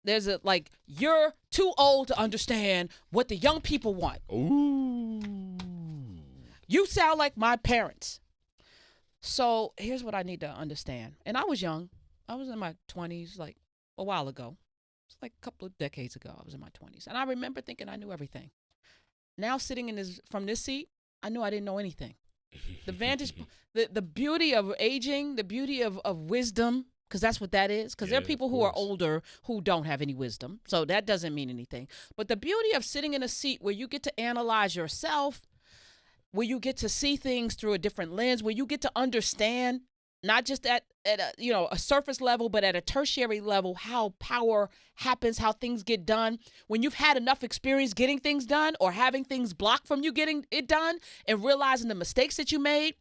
there's a like, you're too old to understand what the young people want. Ooh. You sound like my parents. So here's what I need to understand. And I was young. I was in my 20s, like a while ago. It's like a couple of decades ago. I was in my 20s. And I remember thinking I knew everything. Now sitting in this from this seat, I knew I didn't know anything. The vantage, the beauty of aging, the beauty of wisdom, because that's what that is. Because there are people who are older who don't have any wisdom. So that doesn't mean anything. But the beauty of sitting in a seat where you get to analyze yourself, where you get to see things through a different lens, where you get to understand, not just at a surface level, but at a tertiary level, how power happens, how things get done. When you've had enough experience getting things done or having things blocked from you getting it done and realizing the mistakes that you made,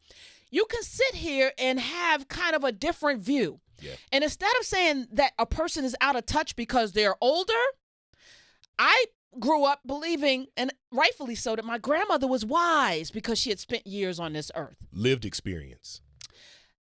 you can sit here and have kind of a different view. Yeah. And instead of saying that a person is out of touch because they're older, I grew up believing, and rightfully so, that my grandmother was wise because she had spent years on this earth. Lived experience.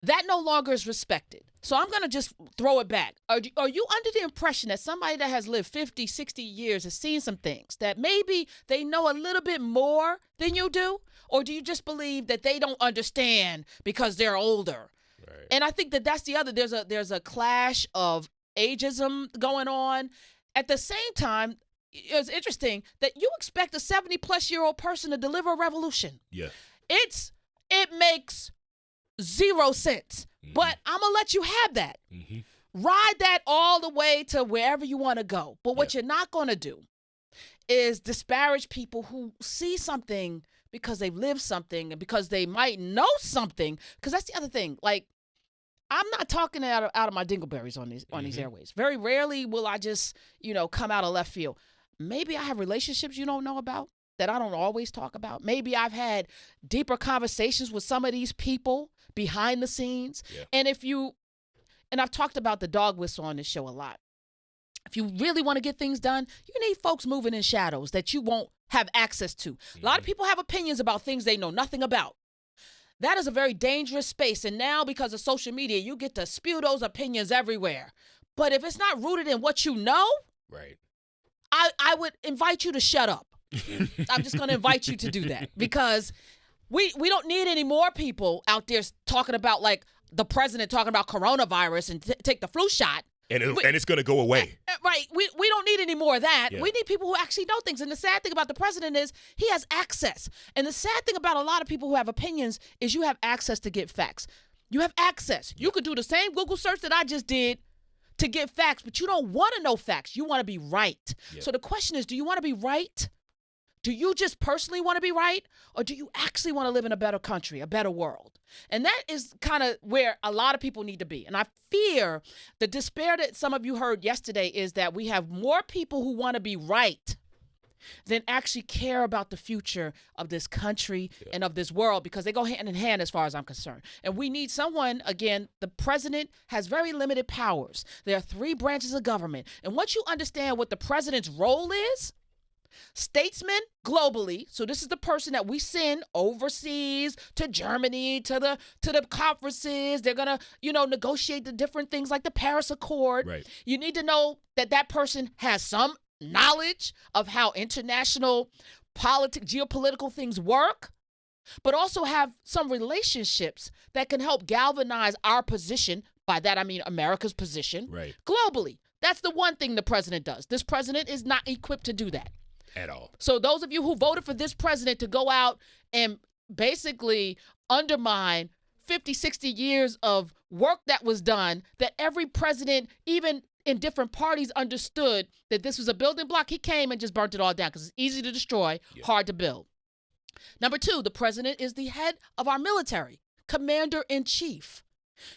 That no longer is respected. So I'm going to just throw it back. Are you under the impression that somebody that has lived 50, 60 years has seen some things that maybe they know a little bit more than you do? Or do you just believe that they don't understand because they're older? Right. And I think that that's the other. There's a clash of ageism going on. At the same time, it's interesting that you expect a 70-plus-year-old person to deliver a revolution. Yeah. It makes zero sense. Mm-hmm. But I'm going to let you have that. Mm-hmm. Ride that all the way to wherever you want to go. But what you're not going to do is disparage people who see something because they've lived something and because they might know something. Because that's the other thing. Like, I'm not talking out of my dingleberries on these airways. Very rarely will I just, come out of left field. Maybe I have relationships you don't know about that I don't always talk about. Maybe I've had deeper conversations with some of these people behind the scenes. Yeah. And I've talked about the dog whistle on this show a lot. If you really want to get things done, you need folks moving in shadows that you won't have access to. A lot of people have opinions about things they know nothing about. That is a very dangerous space. And now because of social media, you get to spew those opinions everywhere. But if it's not rooted in what you know, right, I would invite you to shut up. I'm just going to invite you to do that because we don't need any more people out there talking about like the president talking about coronavirus and take the flu shot. And it's going to go away. Right. We don't need any more of that. Yeah. We need people who actually know things. And the sad thing about the president is he has access. And the sad thing about a lot of people who have opinions is you have access to get facts. You have access. You could do the same Google search that I just did to get facts, but you don't want to know facts. You want to be right. Yeah. So the question is, do you want to be right? Do you just personally want to be right? Or do you actually want to live in a better country, a better world? And that is kind of where a lot of people need to be. And I fear the despair that some of you heard yesterday is that we have more people who want to be right than actually care about the future of this country and of this world, because they go hand in hand as far as I'm concerned. And we need someone, again, the president has very limited powers. There are 3 branches of government. And once you understand what the president's role is, statesman globally, so this is the person that we send overseas to Germany, to the conferences. They're going to, negotiate the different things like the Paris Accord. Right. You need to know that person has some knowledge of how international geopolitical things work, but also have some relationships that can help galvanize our position. By that, I mean America's position globally. That's the one thing the president does. This president is not equipped to do that. At all. So those of you who voted for this president to go out and basically undermine 50, 60 years of work that was done, that every president, even in different parties, understood that this was a building block. He came and just burnt it all down because it's easy to destroy, hard to build. Number 2, the president is the head of our military, commander-in-chief.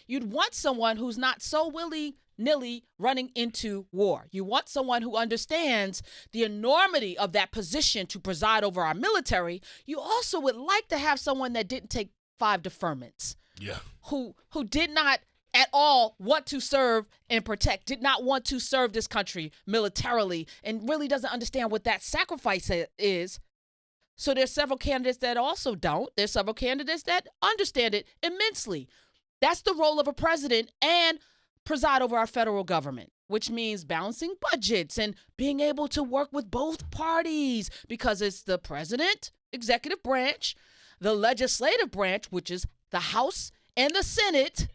You'd want someone who's not so willy-nilly running into war. You want someone who understands the enormity of that position to preside over our military. You also would like to have someone that didn't take 5 deferments. Yeah. Who did not at all want to serve and protect, did not want to serve this country militarily, and really doesn't understand what that sacrifice is. So there's several candidates that also don't. There's several candidates that understand it immensely. That's the role of a president and preside over our federal government. which means balancing budgets and being able to work with both parties because it's the president, executive branch, the legislative branch, which is the House and the Senate.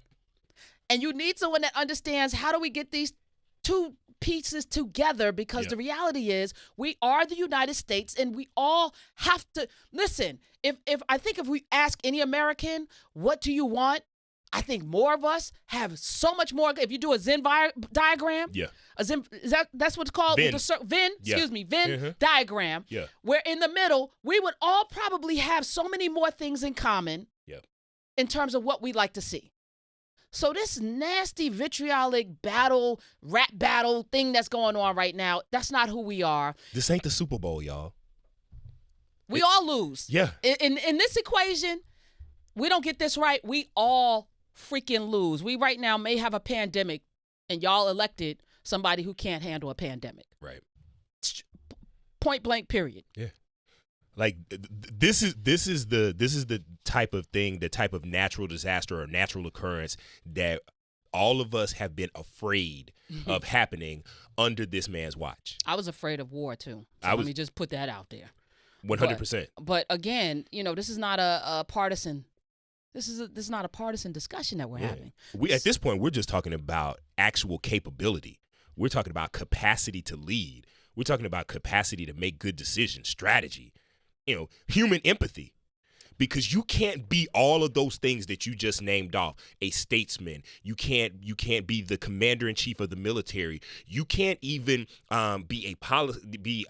And you need someone that understands how do we get these two pieces together, because the reality is we are the United States and we all have to listen. If we ask any American, what do you want? I think more of us have so much more. If you do a Venn diagram, that's what it's called. Venn. Venn diagram. Yeah. Where in the middle, we would all probably have so many more things in common. In terms of what we like to see. So this nasty vitriolic rap battle thing that's going on right now, that's not who we are. This ain't the Super Bowl, y'all. We all lose. Yeah. In this equation, we don't get this right, we all freaking lose. We right now may have a pandemic, and y'all elected somebody who can't handle a pandemic. Right. Point blank, period. Yeah. Like this is the type of thing, the type of natural disaster or natural occurrence that all of us have been afraid of happening under this man's watch. I was afraid of war too. So let me just put that out there. 100%. But again, this is not a partisan. This is not a partisan discussion that we're having. At this point, we're just talking about actual capability. We're talking about capacity to lead. We're talking about capacity to make good decisions, strategy. Human empathy, because you can't be all of those things that you just named off. A statesman, you can't be the commander in chief of the military. You can't even be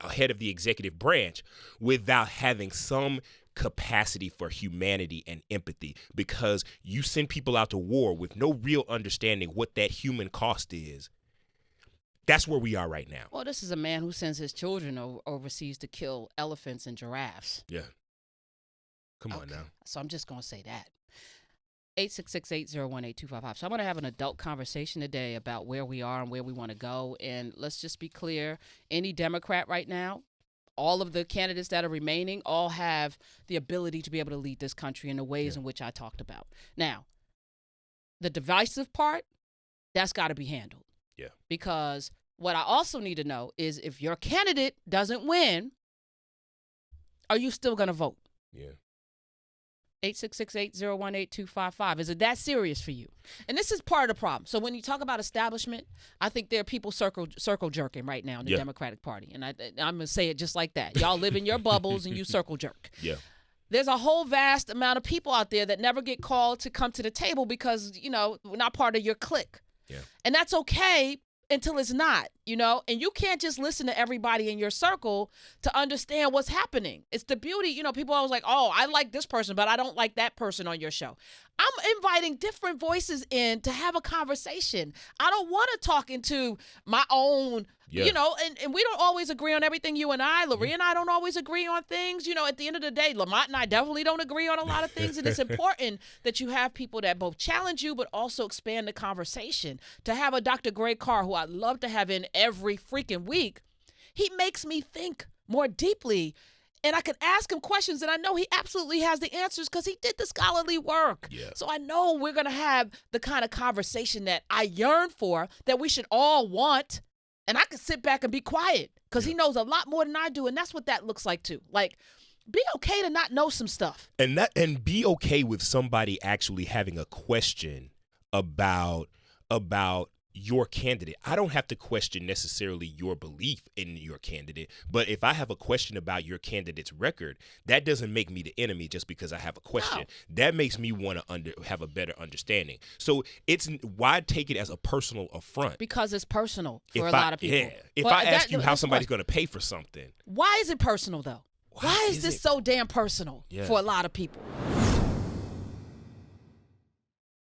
a head of the executive branch without having some capacity for humanity and empathy, because you send people out to war with no real understanding what that human cost is. That's where we are right now. Well, this is a man who sends his children overseas to kill elephants and giraffes. Yeah. Come on now. So I'm just going to say that. 866-801-8255. So I'm going to have an adult conversation today about where we are and where we want to go. And let's just be clear. Any Democrat right now, all of the candidates that are remaining, all have the ability to be able to lead this country in the ways in which I talked about. Now, the divisive part, that's got to be handled. Yeah. Because what I also need to know is if your candidate doesn't win, are you still going to vote? Yeah. 866-801-8255. Is it that serious for you? And this is part of the problem. So when you talk about establishment, I think there are people circle jerking right now in the Democratic Party. And I'm going to say it just like that. Y'all live in your bubbles and you circle jerk. Yeah. There's a whole vast amount of people out there that never get called to come to the table because, we're not part of your clique. Yeah. And that's okay until it's not, and you can't just listen to everybody in your circle to understand what's happening. It's the beauty, people always like, oh, I like this person, but I don't like that person on your show. I'm inviting different voices in to have a conversation. I don't want to talk into my own, and we don't always agree on everything, you and I. Loree and I don't always agree on things. At the end of the day, Lamont and I definitely don't agree on a lot of things, and it's important that you have people that both challenge you but also expand the conversation. To have a Dr. Greg Carr, who I'd love to have in every freaking week, he makes me think more deeply. And I can ask him questions, and I know he absolutely has the answers because he did the scholarly work. Yeah. So I know we're going to have the kind of conversation that I yearn for, that we should all want. And I can sit back and be quiet because he knows a lot more than I do. And that's what that looks like, too. Like, be okay to not know some stuff. And be okay with somebody actually having a question about your candidate. I don't have to question necessarily your belief in your candidate, but if I have a question about your candidate's record, that doesn't make me the enemy just because I have a question. No. That makes me want to have a better understanding. So why take it as a personal affront? Because it's personal for a lot of people. Yeah. If I ask you how somebody's going to pay for something. Why is it personal, though? Why is this so damn personal for a lot of people?